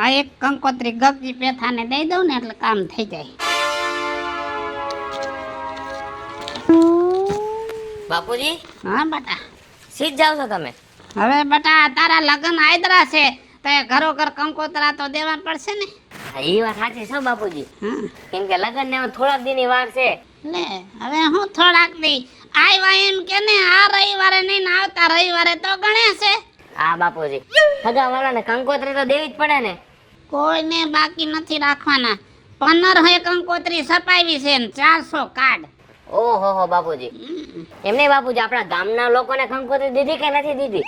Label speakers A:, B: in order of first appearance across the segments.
A: આ એક કંકોત્રી ગગજી પેથાને દઈ દઉં ને એટલે કામ થઈ જાય.
B: બાપુજી
A: હા બેટા.
B: સીધ જાવ છો તમે?
A: હવે બેટા તારા લગ્ન આયદરા છે તો ઘરોઘર કંકોત્રા તો દેવા પડશે ને.
B: હા, એ વાત સાચી છે બાપુજી.
A: હા
B: કેમ કે લગ્ન ને થોડાક દીની વાર છે.
A: લે હવે હું થોડાક દી આવ્યા એમ કે ને આ રવિવારે નહીં ને આવતા રવિવારે તો ગણે છે.
B: હા બાપુજી, સગા વાળાને કંકોત્રી તો દેવી જ પડે ને.
A: કોઈને બાકી નથી રાખવાના. 15 કંકોત્રી છપાવી છે ને 400 કાર્ડ.
B: ઓહો હો બાપુજી. એમને બાપુજી આપણા ગામના લોકોને કંકોત્રી દીધી કે નથી દીધી?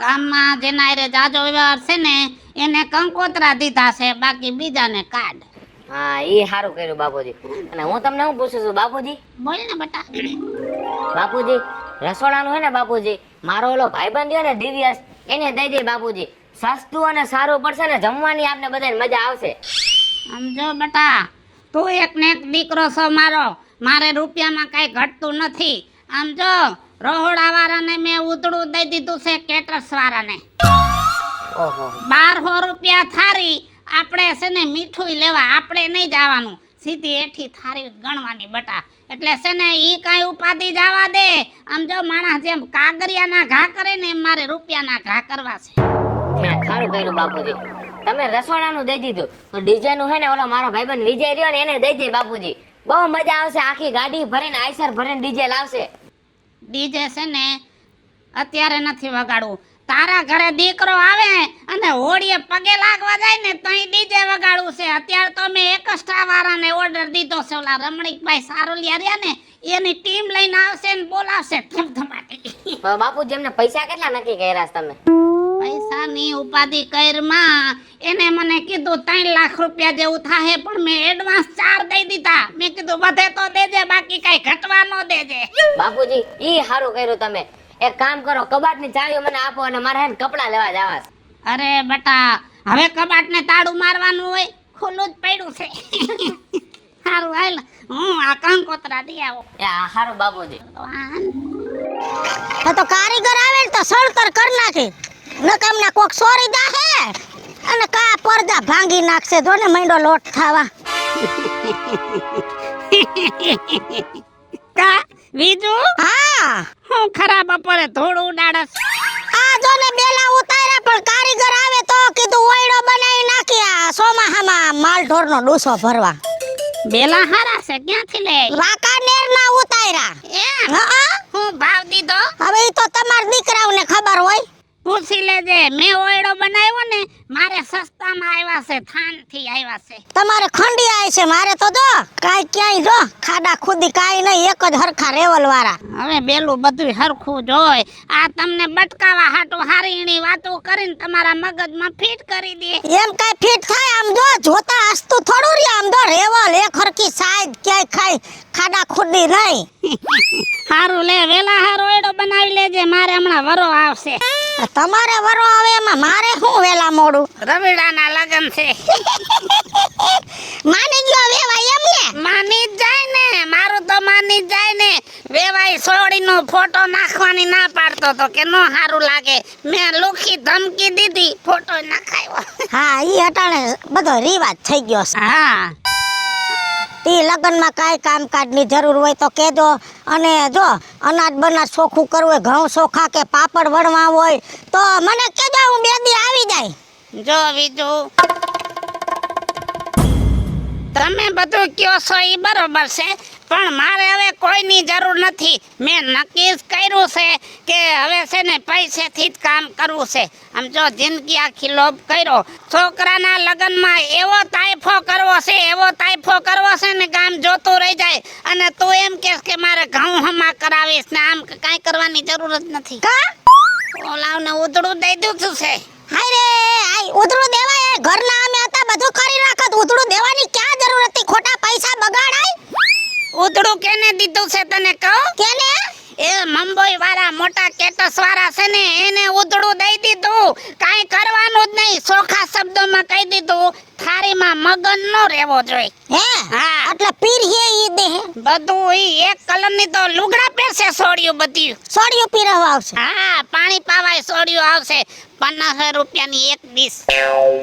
A: ગામમાં જેના હારે જાજો વ્યવહાર છે ને એને કંકોત્રા દીધા છે, બાકી બીજાને કાર્ડ.
B: હા, એ સારું કર્યું બાપુજી. અને હું તમને શું પૂછું છું બાપુજી?
A: બોલ ને બેટા.
B: બાપુજી રસોડાનું હે ને બાપુજી, મારો ઓલો ભાઈબંધ રહ્યો ને દિવ્યાસ, એને દઈ દે બાપુજી. સસ્તું અને સારું પડશે ને જમવાની આપને બધાને મજા આવશે.
A: સમજો બેટા, તું એક ને એક દીકરો છો મારો. મારે રૂપિયામાં કાંઈ ઘટતું નથી. આમ જો રોહોડા વાળાને મેં ઉતડું દઈ દીધું છે, કેટરસ વાળાને.
B: ઓહો
A: 1200 રૂપિયા થારી. આપણે છે ને મીઠું લેવા આપણે નહીં જવાનું, સીધી એઠી થારી ગણવાની બેટા. એટલે છે ને ઈ કાંઈ ઉપાધિ જવા દે. આમ જો માણસ જેમ કાગરિયાના ઘા કરે ને એમ મારે રૂપિયાના ઘા કરવા છે.
B: હા, સારું કર્યું બાપુજી. તમે રસોડાનું દઈ દીધું તો ડીજે નું હે ને ઓલો મારો ભાઈબંધ વિજય રહ્યો ને એને દઈ દે બાપુજી. બહુ મજા આવશે. આખી ગાડી ભરીને આઈસર ભરીને ડીજે લાવશે.
A: ડીજે છે ને અત્યારે નથી વગાડવું. તારા ઘરે દીકરો આવે અને હોળીએ પગે લાગવા જાય ને તઈ ડીજે વગાડવું છે. અત્યારે તો મેં એકસ્ટ્રા વાળાને ઓર્ડર દીધો છે. ઓલા રમણીકભાઈ સારોલિયા રહ્યા ને એની ટીમ લઈને આવશે ને બોલાવશે ધમધમાટી.
B: બાપુજી એમને પૈસા કેટલા નક્કી કર્યા છે તમે?
A: પૈસાની ઉપાધિ કરમાં એને મને કીધું 3 લાખ રૂપિયા જેવું થાહે, પણ મેં એડવાન્સ 4 દઈ દીધા. મેં કીધું બધે તો દેજે, બાકી કઈ ઘટવા ન દેજે.
B: બાપુજી ઈ સારું કર્યું તમે. એક કામ કરો, કબાટની ચાવીઓ મને આપો અને મારે હે ને કપડા લેવા જવા છે.
A: અરે બેટા, હવે કબાટને તાળું મારવાનું હોય? ખુલ્લું જ પડ્યું છે. સારું હાલ, હું આ કંકોત્રા દઈ આવો.
B: એ હા સારું બાપુજી.
C: તો કારીગર આવે ને તો સળતર કર નાખે. નકામના કોક સોરી જાહે અને કા પડદા ભાંગી નાખશે. જો ને મૈંડો લોટ થાવા.
A: કા બીજું?
C: હા,
A: હું ખરાબ બપોરે થોડું ઉડાડસ.
C: આ જો ને બેલા ઉતાર્યા, પણ કારીગર આવે તો કીધું ઓયડો બનાવી નાખી. આ સોમાહામાં માલ ઢોરનો ડૂસો ભરવા.
A: બેલા હારા છે, ક્યાંથી લે?
C: વાંકાનેર ના ઉતાર્યા. હા,
A: હું ભાવ દીધો
C: હવે ઈ તો તમાર દીકરાઓને ખબર હોય.
A: પૂછી લેજે. મેં ઓયડો બનાવ્યો ને મારે સસ્તામાં આવ્યા છે, થાન થી આવ્યા છે.
C: તમારે ખંડી આય છે, મારે તો જો કાઈ ક્યાંય જો ખાડા ખુદી કાઈ નહીં, એક જ હરખા રેવલ વાળા.
A: હવે બેલું બધું હરખું જોય. આ તમને બટકાવા હાટું હારીણી વાતો કરીને તમારા મગજમાં ફિટ કરી દે.
C: એમ કાઈ ફિટ થાય? આમ જો જોતા હસતું થોડું રે. આમ જો રેવલ એક હરખી સાઈડ ક્યાંય ખાઈ ખાડા ખુદી નહીં.
A: હારું લે, વેલા હારો ઓયડો બનાવી લેજે. મારે હમણાં વરો આવશે.
C: તમારે વરો આવે એમાં મારે શું વેલા મોડું?
A: રવિડાના લગન છે.
C: માની ગયો વેવાય એમને?
A: માની જ જાય ને, મારું તો માની જ જાય ને. વેવાઈ સોડીનો ફોટો નાખવાની ના પાડતો તો કે નો હારું લાગે. મેં લુખી ધમકી દીધી, ફોટો નાખાયો.
C: હા, ઈ અટાણે બધો રિવાજ થઈ ગયો છે.
A: હા,
C: ઈ લગનમાં કાંઈ કામકાજની જરૂર હોય તો કહેજો. અને જો અનાજ બનાજ ચોખ્ખું કરવું હોય, ઘઉં ચોખા કે પાપડ વણવા હોય તો મને કહેજો, હું 2 દી આવી જાય.
A: જો બીજું તમે બધું કયો છો એ બરોબર છે, પણ મારે હવે કોઈની જરૂર નથી. મેં નક્કી જ કર્યું છે કે હવે છે ને પૈસેથી જ કામ કરવું છે. આમ જો જિંદગી આખી લોભ કર્યો. છોકરાના લગ્નમાં એવો તાઇફો કરવો છે, એવો તાઇફો કરવો છે ને ગામ જોતું રહી જાય. અને તું એમ કહેશ કે મારે ઘઉં હમા કરાવીશ ને આમ કાંઈ કરવાની જરૂર જ નથી.
C: કા
A: ઓલાવને ઉધડું દઈ દીધું છે.
C: હાય રે, આય ઉધડું દેવાય. ઘરના અમે હતા બધું કરી રાખત. ઉધડું દેવાની ક્યાં જરૂર હતી? ખોટા પૈસા બગાડાય.
A: ઉધડું કેને દીધું છે તને કહું?
C: કેને?
A: એ મુંબઈ વાળા મોટા કેટસ વાળા છે ને એને ઉધડું દઈ દીધું. કાંઈ કરવાનું જ નહીં, ચોખ્ખા શબ્દોમાં કહી દીધું, થાળીમાં મગન નો રહેવો જોઈએ.
C: હે
A: હા.
C: એટલે પીર હે ઈ દે હે
A: બધું ઈ એક કલરની તો લુગડા પહેરશે, સોડિયું બધું.
C: સોડિયું પીરવા આવશે.
A: હા, પાણી પાવાય સોડિયું આવશે. 50 રૂપિયાની એક ડીશ.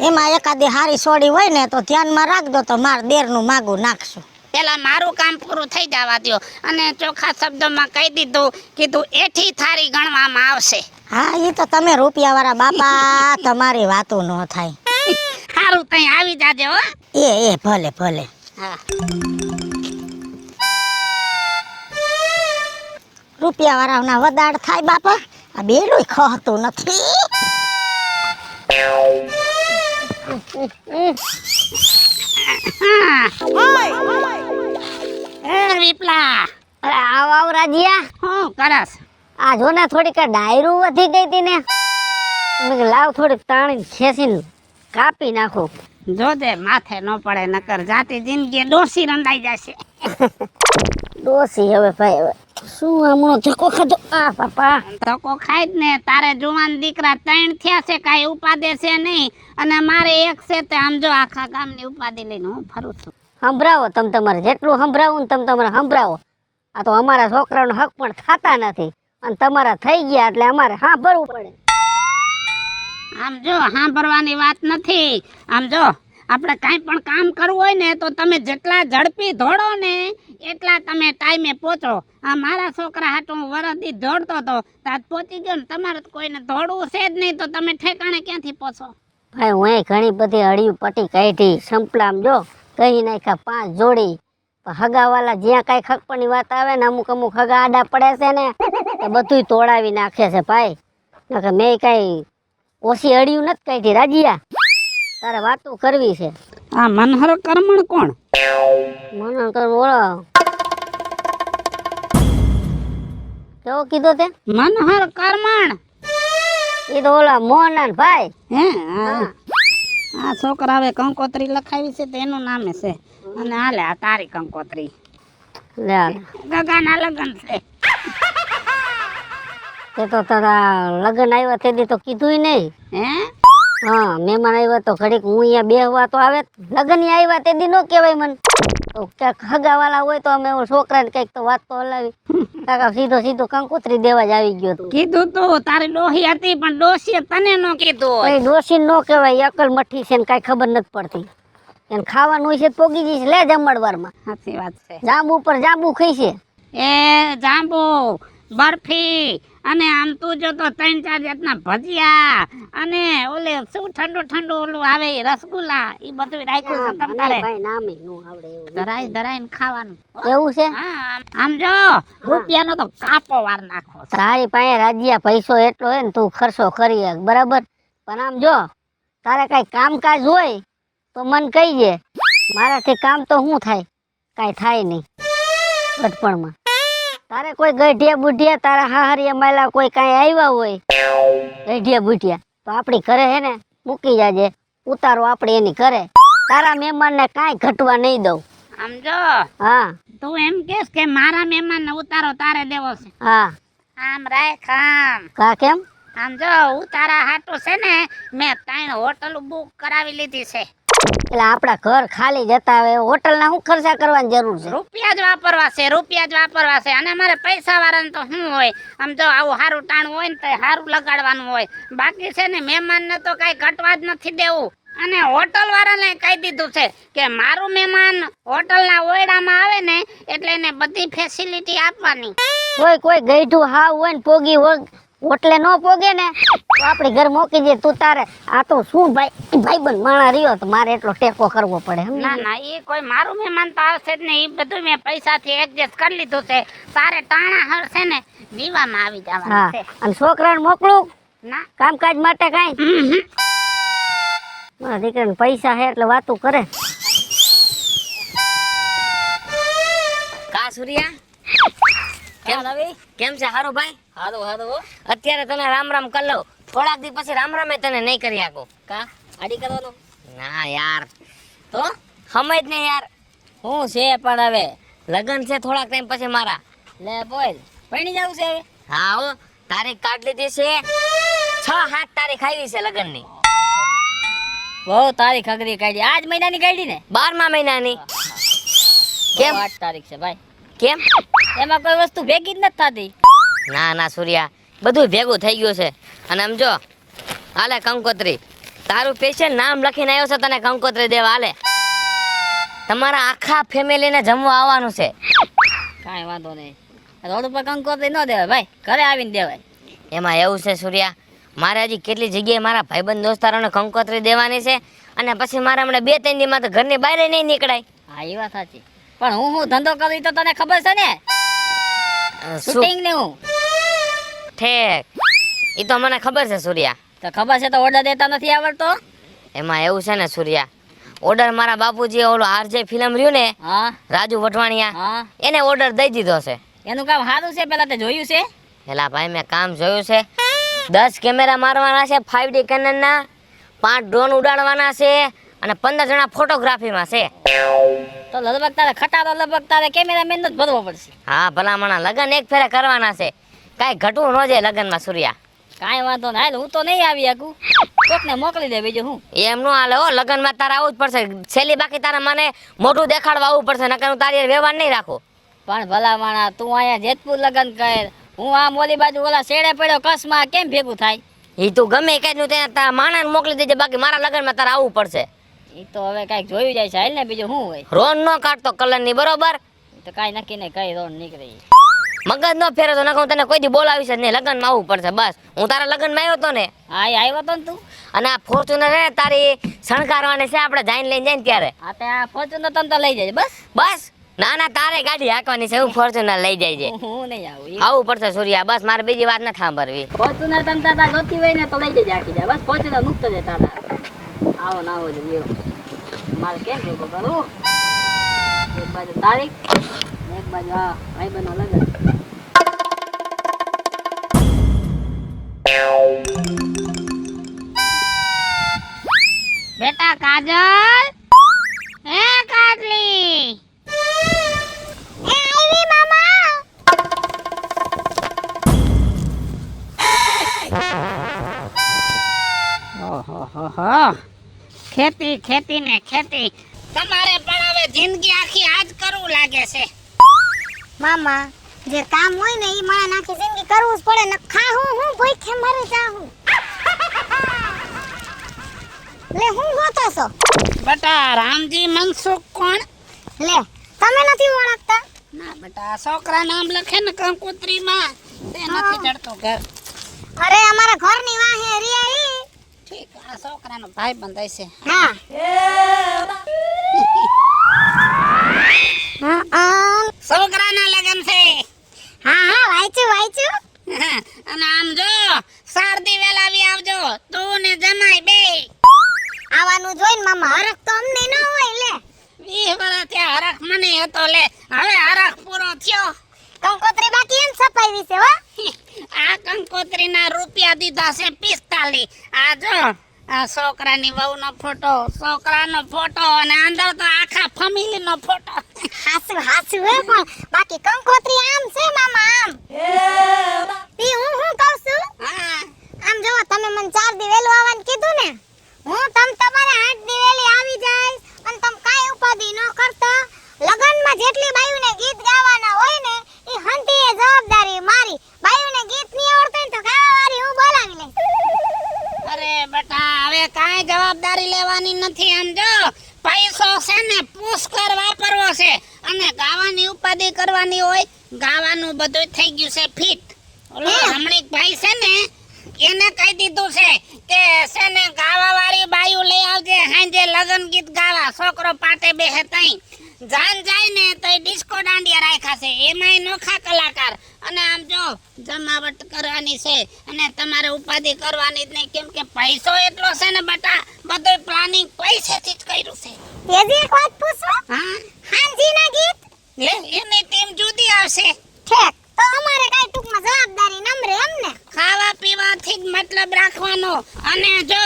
C: એમાં એકાદી હારી સોડી હોય ને તો ધ્યાનમાં રાખજો, તો માર દેરનું માગું નાખશું.
A: પેલા મારું કામ પૂરું થઈ જવા દ્યો, અને ચોખ્ખા શબ્દોમાં કહી દીધું, કીધું એઠી થાળી ગણવામાં આવશે.
C: હા ઈ તો તમે રૂપિયા વાળા બાપા, તમારી વાતો ન થાય.
A: સારું, તઈ આવી જાજે હો.
C: એ ભલે ભલે.
A: હા.
C: રૂપિયા વાળાના વદાડ થાય બાપા, આ બેલું ખહતું નથી.
A: એ વિપલા,
B: અરે આવ આવ રાજ્યા,
A: હું કરસ?
B: આ જો ને થોડીક આ ડાયરું વધી ગઈ હતી ને, મેં કીધું લાવ થોડીક તાણી ખેંચીને કાપી નાખું.
A: જોજે માથે ન પડે, નકર જાતી જિંદગી ડોસી રંડાઈ જશે.
B: ડોસી હવે ભાઈ, હવે શું હમણો ધક્કો ખાધો. આ બાપા,
A: ધક્કો ખાય જ ને. તારે જુવાન દીકરા 3 થયા છે, કાંઈ ઉપાદે છે નહીં, અને મારે એક છે. તે આમ જો આખા ગામની ઉપાધિ લઈને હું ફરું છું.
B: સંભળાવો તમે તમારે જેટલું સંભળાવું ને તમે તમારે સંભળાવો. આ તો અમારા છોકરાનો હક પણ થતા નથી, અને તમારા થઈ ગયા એટલે અમારે હા ભરવું પડે.
A: આમ જો સાંભળવાની વાત નથી. આમ જો આપણે કાંઈ પણ કામ કરવું હોય ને તો તમે જેટલા ઝડપી દોડો ને એટલા તમે ટાઈમે પહોંચો. આ મારા છોકરા હાટું હું વરસથી દોડતો હતો, તાત પહોંચી ગયો ને. તમારે તો કોઈને દોડવું છે જ નહીં, તો તમે ઠેકાણે ક્યાંથી પહોંચો?
B: ભાઈ હું ઘણી બધી અડિયું પટી કાઢી, સંપલામ જો કહી નાખ્યા 5 જોડી. હગાવાલા જ્યાં કાંઈ ખકપણની વાત આવે ને, અમુક અમુક હગા આડા પડે છે ને, એ બધુંય તોડાવી નાખે છે ભાઈ. નકર મેં કાંઈ ઓછી અડિયું નથી કાઢી. રાજ્યા, તારે વાતું કરવી છે.
A: આ મનહર કર્મણ કોણ?
B: મને કર ઓળો કેવો કીધો તે?
A: મનહર કર્મણ
B: એ તો ઓલા મોહનલાલ ભાઈ.
A: હે? આ છોકરા હવે કંકોત્રી લખાવી છે તેનું નામે છે. અને હાલે આ તારી કંકોત્રી.
B: લે હાલ.
A: ગગાના લગન છે.
B: તે તો તારા લગ્ન આવ્યા તે દી તો કીધું નહીં.
A: હે?
B: હા, મહેમાન આવ્યા તો ઘડીક હું અહીંયા બેહવા તો આવે. લગ્ન આવ્યા તે દી નો કહેવાય મને. તો ક્યાંક હગાવાલા હોય તો અમે છોકરાને કઈક તો વાત તો હલાવી. કાકા સીધો સીધો કંકોત્રી દેવા જ આવી ગયો.
A: કીધું તું તારી ડોહી હતી, પણ ડોશીએ તને નો કીધું હોય.
B: ડોસી નો કહેવાય, અકલ મઠી છે ને કઈ ખબર નથી પડતી. એને ખાવાનું હોય છે તો પોગી જઈશ લે જમણવારમાં.
A: સાચી વાત છે.
B: જાંબુ પર જાંબુ ખાઈ છે.
A: એ જાંબુ, બરફી, અને આમ તું જો તો 3-4 જાતના ભજીયા, અને ઓલે શું ઠંડુ ઠંડુ ઓલું આવે ઈ રસગુલ્લા, ઈ બધું રાખ્યું છે તમારે.
B: ભાઈ નામે નો આવડે એવું.
A: ધરાઈ ધરાઈને ખાવાનું.
B: એવું છે?
A: હા, આમ જો રૂપિયાનો તો કાપો વાર નાખો.
B: તારી પાસે રાજ્યા પૈસો એટલો હોય ને તું ખર્ચો કરી શક, બરાબર. પણ આમ જો તારે કઈ કામકાજ હોય તો મને કહીજે. મારાથી કામ તો શું થાય? કાંઈ થાય નહીં બચપણમાં. તારે કોઈ ગઢિયા બુઢિયા તારા હાહરિયા માયલા કોઈ કાંઈ આવ્યા હોય ગઢિયા બુઢિયા તો આપણી ઘરે હે ને મૂકી જાજે, ઉતારો આપણે એની ઘરે. તારા મહેમાનને કાંઈ ઘટવા નહીં દઉં.
A: આમ જો
B: હા
A: તું એમ કેસ કે મારા મહેમાનને ઉતારો તારે દેવો છે?
B: હા.
A: આમ રાખ આમ.
B: કા કેમ?
A: આમ જો ઉતારા હાટું છે ને મેં 3 હોટલ બુક કરાવી લીધી છે.
B: એટલે આપણા ઘર ખાલી જતા આવે હોટલના શું ખર્ચા કરવાની જરૂર છે?
A: રૂપિયા જ વાપરવા છે, રૂપિયા જ વાપરવા છે. અને મારે પૈસા વાળાને તો શું હોય, આમ જો આવું સારું ટાણું હોય ને તો સારું લગાડવાનું હોય. બાકી છે ને મહેમાનને તો કાંઈ ઘટવા જ નથી દેવું. અને હોટલ વાળાને કહી દીધું છે કે મારું મહેમાન હોટલના ઓરડામાં આવે ને એટલે એને બધી ફેસિલિટી આપવાની.
B: કોઈ ગઈઢું હાવ હોય ને પોગી હોય હોટલે નો પોગે ને તો આપણી ઘર મોકી દે. તું તારે આ તો શું ભાઈબંધ માણા રહ્યો તો મારે એટલો ટેકો કરવો પડે.
A: ના ના, એ કોઈ મારું મહેમાન તો આવશે જ નહીં. એ બધું મેં પૈસાથી એડજસ્ટ કરી લીધું છે. તારે ટાણા હરશે ને દીવામાં આવી જવાનું છે.
B: અને છોકરાને મોકલું
A: ના,
B: કામકાજ માટે કાંઈ? મારા દીકરાને પૈસા હે એટલે વાતું કરે. કા સુરિયા કેમ છે? હારો ભાઈ? હારો. અત્યારે તને રામ રામ કરી લઉં, થોડાક દી પછી રામ રામે તને નહીં કરી આપો. કા આડી કરવાનો? ના યાર, તો સમજ ને યાર. હું છે પણ હવે લગન છે થોડાક ટાઈમ પછી મારા. લે બોલ, પૈણી જવું છે હવે? હા હો, તારીખ કાઢ લીધી છે.
D: 6-7 તારીખ આવી છે લગ્નની.
B: બહુ તારીખ અઘરી કાઢી. આજ મહિનાની કાઢી ને?
D: 12મા મહિનાની. કેમ?
B: 8 તારીખ છે ભાઈ.
D: કેમ?
B: એમાં કોઈ વસ્તુ ભેગી જ નથી થતી.
D: ના ના સૂર્યા, બધું ભેગું થઈ ગયું છે. અને આમ જો, હાલે કંકોત્રી. તારું સ્પેશિયલ નામ લખીને આવ્યો છે તને કંકોત્રી દેવા. હાલે, તમારા આખા ફેમિલીને જમવા આવવાનું છે.
B: કાંઈ વાંધો નહીં. રોડ ઉપર કંકોત્રી ન દેવાય ભાઈ, ઘરે આવીને દેવાય.
D: એમાં એવું છે સૂર્યા, મારે હજી કેટલી જગ્યાએ મારા ભાઈબંધ દોસ્તારોને કંકોત્રી દેવાની છે. અને પછી મારે હમણાં 2-3 દીમાં તો ઘરની બહાર નહીં નીકળાય.
B: હા એ વાત સાચી. પણ હું ધંધો કરું ઈ તો તને ખબર છે ને? શૂટિંગ ને હું.
D: ઠેક, એ તો મને ખબર છે સૂર્યા.
B: તો ખબર છે તો ઓર્ડર દેતા નથી આવડતો?
D: એમાં એવું છે ને સૂર્યા, ઓર્ડર મારા બાપુજી ઓલો આરજે ફિલ્મ રહ્યું ને,
B: હા
D: રાજુ વટવાણિયા,
B: હા.
D: એને ઓર્ડર દઈ દીધો છે.
B: એનું કામ સારું છે, પેલા તે જોયું છે?
D: એલા ભાઈ, મેં કામ જોયું છે. 10 કેમેરા મારવાના છે 5D કેનનના, 5 ડ્રોન ઉડાડવાના છે અને 15 જણા ફોટોગ્રાફીમાં છે.
B: તો લગભગ તારે ખટારો લગભગ તારે કેમેરામેન જ ભરવો પડશે.
D: હા ભલામણા, લગન એક ફેરે કરવાના છે. કાંઈ ઘટવું ન જાય લગનમાં સૂર્યા.
B: કાંઈ વાંધો નહીં, હાલ હું તો નહીં આવી શકું. કોકને મોકલી દે બીજું હું.
D: એમ નો હાલે હો, લગનમાં તારે આવવું જ પડશે. છેલ્લી બાકી તારે મને મોઢું દેખાડવા આવવું પડશે, નકર હું તારી હારે વ્યવહાર નહીં રાખું.
B: પણ ભલા માણા, તું અહીંયા જેતપુર લગન કર, હું આમ ઓલી બાજુ ઓલા શેડે પડ્યો કસમાં, કેમ ભેગું થાય?
D: એ તું ગમે કાંઈ ત્યાં તારા માણાને મોકલી દેજે, બાકી મારા લગનમાં તારે આવવું પડશે.
B: એ તો હવે કાંઈક જોયું જાય છે, હાલ ને બીજું શું હોય.
D: રોન ન કાઢતો કલરની, બરોબર?
B: એ તો કાંઈ નક્કી નહીં, કઈ રોડ નીકળી.
D: મગજ ન ફેરે તો નકર હું તને કોઈ દી બોલાવીશ જ નહીં. લગનમાં આવવું પડશે બસ. હું તારા લગનમાં આવ્યો તો ને,
B: હા એ આવ્યો તો ને તું.
D: અને આ ફોર્ચ્યુનર હે તારી શણગારવાની છે, આપણે જઈને લઈને જાય ને ત્યારે.
B: હા તે આ ફોર્ચ્યુનર તને તો લઈ જાય બસ.
D: બસ, ના ના, તારે ગાડી હાંકવાની છે, હું ફોર્ચ્યુનર લઈ જાય છે.
B: હું નહીં આવું.
D: આવવું પડશે સૂર્યા, બસ. મારે બીજી વાત નથી સાંભળવી.
B: ફોર્ચ્યુનર તને તારા જોતી હોય ને તો લઈ જજે, આખી જાય બસ. ફોર્ચ્યુનર મુક્ત છે તારા. આવો ના આવો જોઈએ. મારે કેમ ભેગો કરું? એક બાજુ તારીખ, એક બાજુ હા ભાઈબંધનો લગન.
A: બેટા કાજલ, હે કાજલી,
C: એ આવી મામા.
A: ઓહો, ખેતી ખેતી ને ખેતી. તમારે પણ હવે જિંદગી આખી આજ કરવું લાગે છે.
C: મામા, જે કામ હોય ને ઈ મારા નાખી જિંદગી કરવું જ પડે ને. ખાહું હું ભૂખે મરી જાઉં. લે હું હોતો છો?
A: બેટા રામજી મનસુખ કોણ?
C: લે તમે નથી ઓળખતા?
A: ના બેટા, છોકરા નામ લખે ને કંકોત્રીમાં તે નથી ચડતો ઘર.
C: અરે અમારા ઘરની વાહે રિયા ઈ.
A: ઠીક, આ છોકરાનો ભાઈ બંધ હશે.
C: હા.
A: છોકરાના લગન છે.
C: હા હા, વાંચ્યું.
A: અને આમ જો શારદી વેલાવી આવજો, તું ને જમાઈ બે.
C: આવવાનું જોઈને મામા, હરખ તો અમને ન હોય. લે
A: 20 વર્ષ ત્યાં હરખ મને હતો. લે હવે હરખ પૂરો થયો.
C: કંકોત્રી બાકી એમ સપાઈ છે હો.
A: આ કંકોત્રીના રૂપિયા દીધા છે 45. આ જો, આ છોકરાની વહુનો ફોટો, છોકરાનો ફોટો અને અંદર તો આખા ફેમિલીનો ફોટો.
C: હાસુ હે પણ બાકી કંકોત્રી આમ છે મામા, આમ. ઈ હું કહું છું,
A: હા,
C: આમ જો તમે મને 4 દી વેલું આવવાનું કીધું ને, હું તમારે 8 દી વેલી આવી જાય અને તમે કાઈ ઉપાધિ ન કરતા. લગનમાં જેટલી બાયુને ગીત ગાવાના હોય ને ઈ હંતીએ જવાબદારી મારી. બાયુને ગીત નહીં આવડતું ને તો ગાવાવાળી હું બોલાવી લઈશ.
A: અરે બેટા, હવે કાંઈ જવાબદારી લેવાની નથી. આમ જો, પૈસો છે ને પુષ્કળ વાપરવો છે અને ગાવાની ઉપાધિ કરવાની હોય. ગાવાનું બધું થઈ ગયું છે ફિટ. ઓલો રમણીક ભાઈ છે ને, એને કહી દીધું છે ને ગાવા વાળી બાયું લઈ આવજે, હાંજે લગન ગીત ગાવા. છોકરો પાટે બેહે તઈ જાન જાય ને તો ડિસ્કો દાંડિયા રાખ્યા છે, એમાંય નોખા કલાકાર. અને આમ જો, જમાવટ કરવાની છે અને તમારે ઉપાધિ કરવાની જ નહીં, કેમ કે પૈસો એટલો છે ને બેટા, બધું પ્લાનિંગ પૈસેથી જ કર્યું છે.
C: તેજી એક વાત પૂછો,
A: હા,
C: હાંજીના ગીત
A: લે એની ટીમ જુદી આવશે.
C: ઠેક તો અમારે કાઈ ટૂંકમાં જવાબદારી નમરે એમને.
A: ખાવા પીવાથી જ મતલબ રાખવાનો. અને જો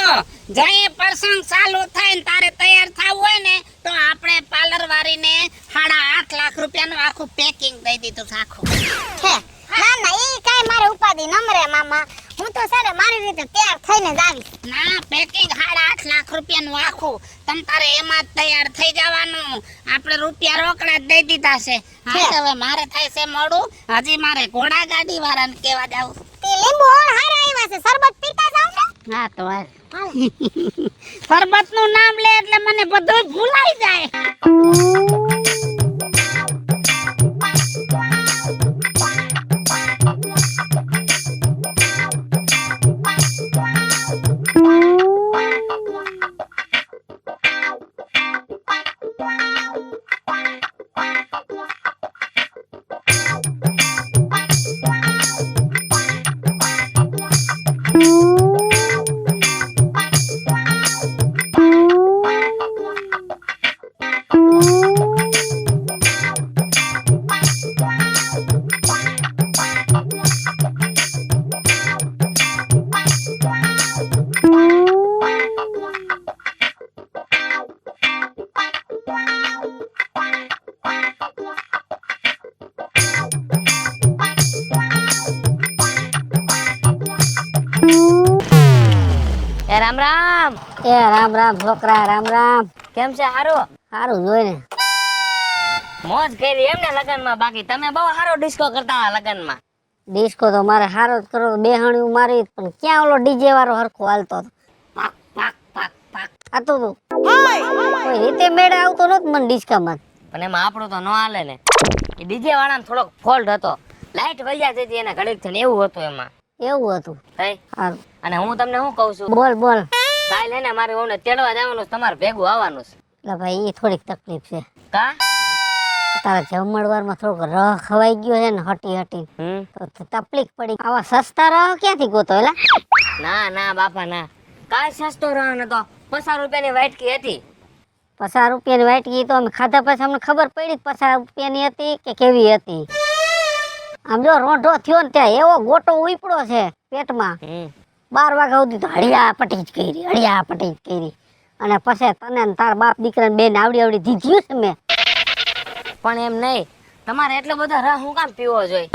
A: જઈએ પ્રસંગ ચાલુ થાય ને તારે તૈયાર થવું હોય ને તો આપણે પાર્લર વાળીને 8.5 લાખ રૂપિયાનું આખું પેકિંગ દઈ દીધું છે આખું.
C: ઠેક ના ના ઈ કાઈ મારે ઉપાધિ નમરે મામા. હું હું તો સારે મારી રીતે તૈયાર થઈને જ આવીશ.
A: ના પેકિંગ 8.5 લાખ રૂપિયાનું આખું તમ તારે એમાં જ તૈયાર થઈ જવાનું. આપણે રૂપિયા રોકડા જ દઈ દીધા છે. હા હવે મારે થાય છે મોડું. હજી મારે ઘોડા ગાડી વાળાને કહેવા જાવું.
C: તે લીંબુ ઓર હારા આવ્યા છે, શરબત પીતા જાવ ને.
A: હા તો હાલ. શરબતનું નામ લે એટલે મને બધું ભૂલાઈ જાય.
D: એ રામ રામ.
B: એ રામ રામ છોકરા, રામ રામ.
D: કેમ છે? હારું
B: સારું જોઈને.
D: મોજ કરી એમ ને લગનમાં? બાકી તમે બહુ સારો ડિસ્કો કરતા લગનમાં.
B: ડિસ્કો તો મારે હારો જ કરો, બેહણ્યું મારી, પણ ક્યાં ઓલો ડીજે વાળો હરખો હાલતો હતો.
A: પાક પાક પાક પાક.
B: આતું તું કોઈ રીતે મેળે આવતો નતો મને ડિસ્કામાં.
D: પણ એમાં આપણું તો ન હાલે ને. એ ડીજે વાળાને થોડોક ફોલ્ટ હતો. લાઈટ વૈયા જતી એને ઘડીક થઈને એવું હતું એમાં.
B: એવું હતું.
D: તઈ
B: સારું
D: અને હું તમને શું કહું છું,
B: બોલ બોલ.
D: કાલ એને મારે ઓને તેડવા જવાનું છે, તમારે ભેગું આવવાનું છે.
B: એટલે ભાઈ એ થોડીક તકલીફ છે.
D: કા?
B: તારા જમણવારમાં થોડોક રહ ખવાઈ ગયો છે ને હટી હટી, તો તકલીફ પડી. આવા સસ્તા રહ ક્યાંથી ગોતો એલા?
D: ના ના બાપા ના, કાંઈ સસ્તો રહ્યો નતો. 50 રૂપિયાની વાટકી હતી.
B: 50 રૂપિયાની વાટકી તો અમે ખાધા પછી અમને ખબર પડી 50 રૂપિયાની હતી કે કેવી હતી. આમ જો રોંઢો થયો ને ત્યાં એવો ગોટો ઉપડ્યો છે પેટમાં. 12 વાગ્યા સુધી તો હળિયા પટી જ કરી, હળિયા પટી જ કરી. અને પછી તને ને તાર બાપ દીકરાને બેન આવડી આવડી દીધ્યું છે મેં.
D: પણ એમ નહીં, તમારે એટલો બધો રહ હું કામ પીવો જોઈએ?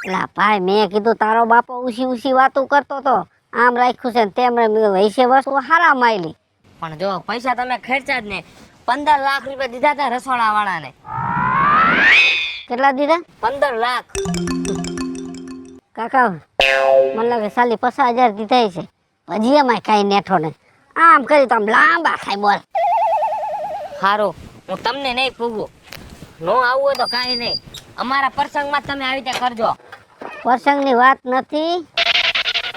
B: એટલે ભાઈ મેં કીધું તારો બાપો ઉસી ઉસી વાતું કરતો તો, આમ રાખ્યું છે ને તેમ વૈસે વસ્તુ હારા માયલી.
D: પણ જો પૈસા તમે ખર્ચા જ ને. 15 લાખ રૂપિયા દીધા હતા રસોડા વાળાને.
B: કેટલા દીધા?
D: 15 લાખ.
B: કાકા મને લાગે સાલી 50,000 દીધા છે. હજી એમાં કાંઈ નેઠો ને. આમ કરી તો આમ લાંબા થાય. બોલ
D: સારું, હું તમને નહીં પૂગું. નો આવું હોય તો કાંઈ નહીં, અમારા પ્રસંગમાં જ તમે આવી રીતે કરજો.
B: પ્રસંગની વાત નથી.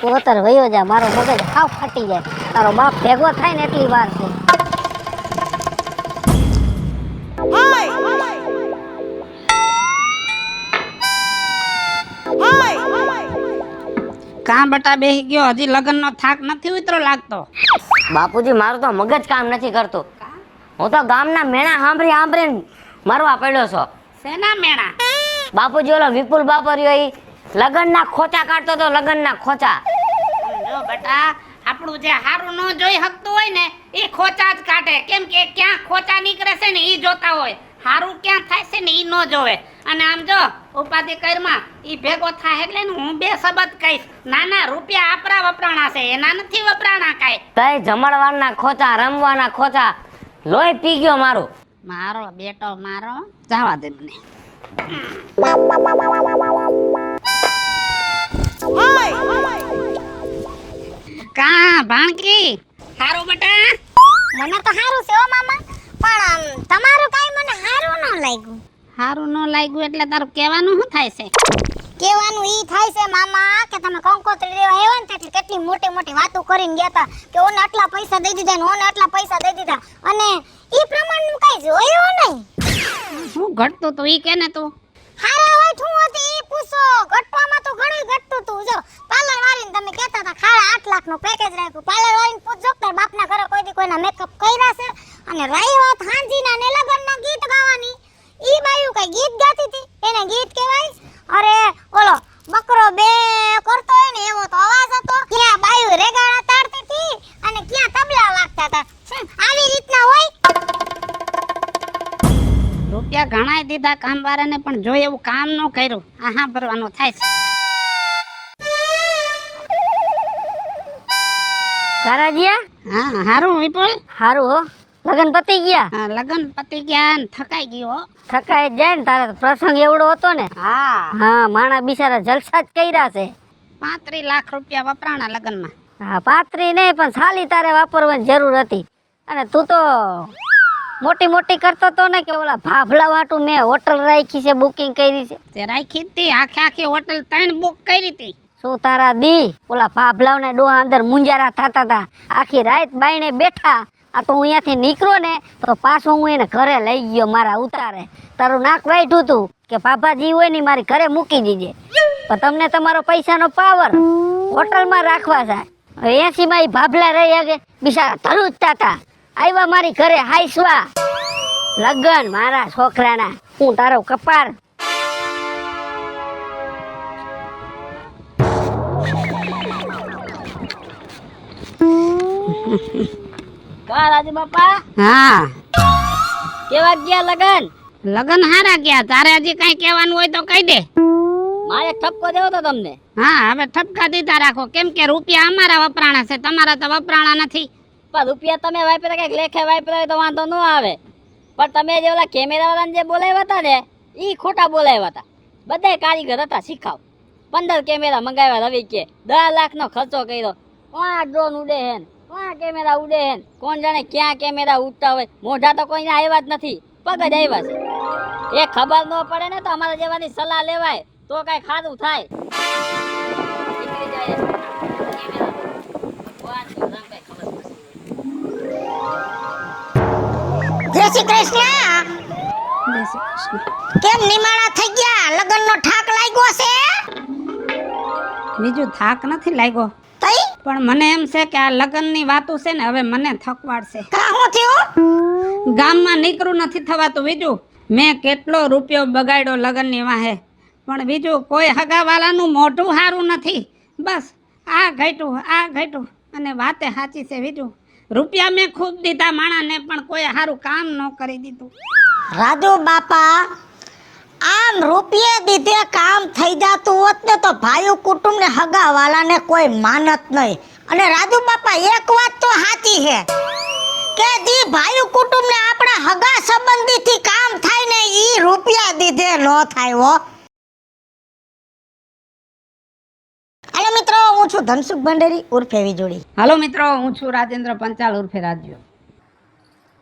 B: તું અત્યારે વયો જા, મારો મગજ હાવ ફાટી જાય. તારો બાપ ભેગો થાય ને એટલી વાર છે.
A: કાં બટા બેહી ગયો? હજી લગ્નનો થાક નથી ઉતરો લાગતો.
D: બાપુજી મારું તો મગજ કામ નથી કરતું. હું તો ગામના મેણા સાંભળીને મરવા પડ્યો છો.
A: શેના મેણા?
D: બાપુજી ઓલો વિપુલ બાપરિયો ઈ લગનના ખોચા કાઢતો તો, લગનના ખોચા.
A: જો બટા, આપણું જે હારું ન જોઈ શકતું હોય ને એ ખોચા જ કાઢે. કેમ કે ક્યાં ખોચા નીકળે છે ને ઈ જોતા હોય, હારું ક્યાં થાય છે ને ઈ ન જોવે. અને આમ જો ઉપાધિ કરમાં ઈ ભેગો થાય એટલે ને હું 2 શબ્દ કહીશ. નાના રૂપિયા આપણા વપરાણા છે, એના નથી વપરાણા કાંઈ.
D: તઈ જમણવારના ખોચા, રમવાના ખોચા, લોહી પી ગયો મારું.
A: મારો બેટો મારો, જવા દે મને. કા ભાણકી હારું બટા?
C: મને તો હારું છે ઓ મામા, પણ તમારું કાઈ મને હારું ન લાગ્યું.
A: હારું ન લાગ્યું એટલે તારું કહેવાનું શું થાય છે?
C: કેવાનું ઈ થાય છે મામા કે તમે કંકોત્રી દેવા આવ્યા ને એટલે કેટલી મોટી મોટી વાતો કરીને ગયા હતા કે ઓને આટલા પૈસા દઈ દીધા ને ઓને આટલા પૈસા દઈ દીધા, અને ઈ પ્રમાણનું કઈ જોયું નહીં.
A: શું ઘટતું તું ઈ કે ને તું?
C: હારા હોય શું હતી ઈ પૂછો. ઘટવામાં તો ઘણું ઘટતું તું. જો પાર્લર વાળીને તમે કહેતા હતા ખાડા 8 લાખનું પેકેજ રાખ્યું. પાર્લર વાળીને પૂછજો તાર બાપના ઘરે કોઈ દી કોઈના મેકઅપ કર્યા છે? અને રહી વાત હાંજીના ને લગનના ગીત ગાવાની, ઈ બાયું કઈ ગીત ગાતી હતી, એને ગીત કહેવાય? અરે ઓલો બકરો બે કરતો હોય ને એવો તો અવાજ હતો. ક્યાં બાયું રેગાડા તાડતી હતી અને ક્યાં તબલા વાગતા હતા. આવી રીતના હોય.
A: રૂપિયા ઘણાય દીધા કામવાળાને પણ જો એવું કામ ન કર્યું, આહા ભરવાનું થાય છે.
B: કારાજીયા
A: હા હારું વિપુલ.
B: હારું હો, લગન પતી ગયા.
A: હા, લગન પતી ગયા ને થકાઈ ગયો હો.
B: થકાય જ જાય ને, તારે તો પ્રસંગ એવડો હતો ને.
A: હા,
B: હા, માણા બિચારા જલસા જ કર્યા છે.
A: 35 લાખ રૂપિયા વપરાણા લગનમાં.
B: હા, 35 નહીં પણ સાલી તારે વાપરવાની જરૂર હતી. અને તું તો મોટી મોટી કરતો તો ને કે ઓલા ભાભલા વાટું મેં હોટલ રાખી છે, બુકિંગ કરી છે.
A: તે રાખી જ તી, આખી હોટલ 3 બુક કરી હતી.
B: શું તારા દી ઓલા ભાભલાઓને ડોહા અંદર મુંજારા થતા હતા, આખી રાત બાયણે બેઠા. આ તો હું અહીંયાથી નીકળ્યો ને તો પાછો હું એને ઘરે લઈ ગયો મારા ઉતારે. તારું નાક વાઈઠું તું કે ભાભાજી હોય ને મારી ઘરે મૂકી દીજે, પણ તમને તમારો પૈસાનો પાવર હોટલમાં રાખવા છે. 80 માં ઈ ભાભલા રહી હગે બિચારા ધરુજતા હતા, આવ્યા મારી ઘરે હાઈસવા. લગન મારા છોકરાના, હું તારો કપાળ. કા રાજુ બાપા,
A: હા,
B: કેવા ગયા લગન?
A: લગન હારા ગયા. તારે હજી કઈ કહેવાનું હોય તો કહી દે.
B: મારે ઠપકો દેવો તો તમને.
A: હા, હવે ઠપકા દીધા રાખો, કેમ કે રૂપિયા અમારા વપરાણા છે, તમારા તો વપરાણા નથી.
B: પણ રૂપિયા તમે વાપરા કઈક લેખે વાપરા તો વાંધો ન આવે, પણ તમે જે ઓલા કેમેરા વાળાને જે બોલાવ્યા હતા ને ઈ ખોટા બોલાવ્યા હતા. બધા કારીગર હતા શીખાવ. 15 કેમેરા મંગાવ્યા, રવિ કે 10 લાખનો ખર્ચો કર્યો. કોણ ડ્રોન ઉડે હેન, કોણ કેમેરા ઉડે હેન, કોણ જાણે ક્યાં કેમેરા ઉડતા હોય. મોઢા તો કોઈને આવ્યા જ નથી, પગ જ આવ્યા છે. એ ખબર ન પડે ને તો અમારા જેવાની સલાહ લેવાય તો કઈ ખાધું થાય. નીકળી જાય કેમેરા. ભગવાન શું કઈ ખબર પડશે.
C: જય શ્રી કૃષ્ણ. કેમ નિમાણા થઈ ગયા? લગનનો ઠાક લાગ્યો છે?
A: બીજું થાક નથી લાગ્યો,
C: તઈ
A: પણ મને એમ છે કે આ લગનની વાતો છે ને હવે મને થકવાડશે.
C: કા હું થયું?
A: ગામમાં નીકળું નથી થવાતું. બીજું મેં કેટલો રૂપિયો બગાડ્યો લગનની વાહે, પણ બીજું કોઈ હગાવાલાનું મોઢું સારું નથી. બસ આ ઘટ્યું અને વાતે સાચી છે. બીજું રૂપિયા મેં ખૂબ દીધા માણાને, પણ કોઈ સારું કામ ન કરી દીધું.
C: રાજુ બાપા, આમ રૂપિયા દીધે કામ થઈ જાતું હોત ને તો ભાઈઓ કુટુંબ ને હગા વાલાને કોઈ માનત નહીં. અને રાજુ બાપા એક વાત તો સાચી છે કે જી ભાઈઓ કુટુંબ ને આપણા હગા સંબંધીથી કામ થાય ને ઈ રૂપિયા દીધે ન થાય હો. હાલો મિત્રો, હું છું ધનસુખ ભંડેરી ઉર્ફે વીજળી.
A: હાલો મિત્રો, હું છું રાજેન્દ્ર પંચાલ ઉર્ફે રાજ્યો.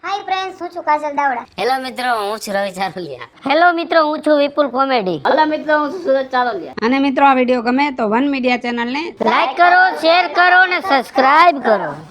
E: હાય ફ્રેન્ડ્સ, હું છું કાજલ દાવડા.
D: હેલો મિત્રો, હું છું રવિ ચારુલિયા.
B: હેલો મિત્રો, હું છું વિપુલ કોમેડી.
D: હેલો મિત્રો, હું છું સુરજ ચારોલિયા.
A: અને મિત્રો આ વિડીયો ગમે તો વન મીડિયા ચેનલને
B: લાઈક કરો, શેર કરો અને સબસ્ક્રાઇબ કરો.